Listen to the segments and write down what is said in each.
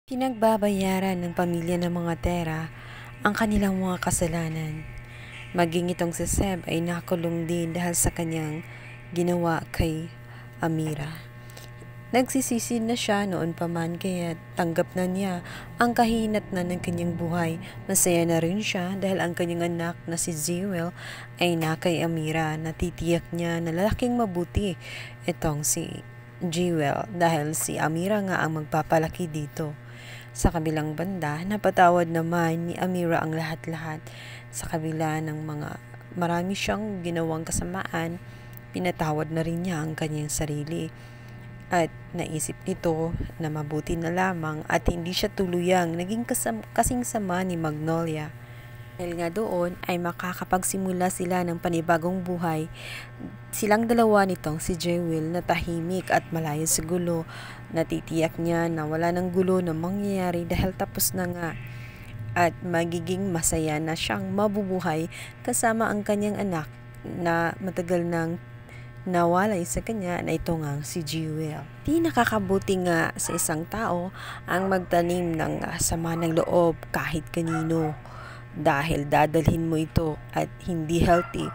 Pinagbabayaran ng pamilya ng mga Tera ang kanilang mga kasalanan. Maging itong si Seb ay nakulong din dahil sa kanyang ginawa kay Amira. Nagsisisi na siya noon pa man kaya tanggap na niya ang kahinatnan ng kanyang buhay. Masaya na rin siya dahil ang kanyang anak na si Jewel ay na kay Amira. Natitiyak niya na lalaking mabuti itong si Jewel dahil si Amira nga ang magpapalaki dito. Sa kabilang banda, napatawad naman ni Amira ang lahat-lahat. Sa kabila ng mga marami siyang ginawang kasamaan, pinatawad na rin niya ang kanyang sarili. At naisip nito na mabuti na lamang at hindi siya tuluyang naging kasing sama ni Magnolia. Dahil nga doon ay makakapagsimula sila ng panibagong buhay. Silang dalawa nitong si Jewel na tahimik at malayo sa gulo. Natitiyak niya na wala ng gulo na mangyayari dahil tapos na nga. At magiging masaya na siyang mabubuhay kasama ang kanyang anak na matagal nang nawalay sa kanya na ito nga si Jewel. Di nakakabuti nga sa isang tao ang magtanim ng sama ng loob kahit kanino. Dahil dadalhin mo ito at hindi healthy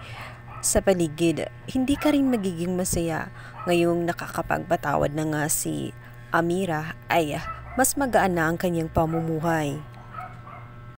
sa paligid, hindi ka rin magiging masaya. Ngayong nakakapagpatawad na nga si Amira ay mas magaan na ang kanyang pamumuhay.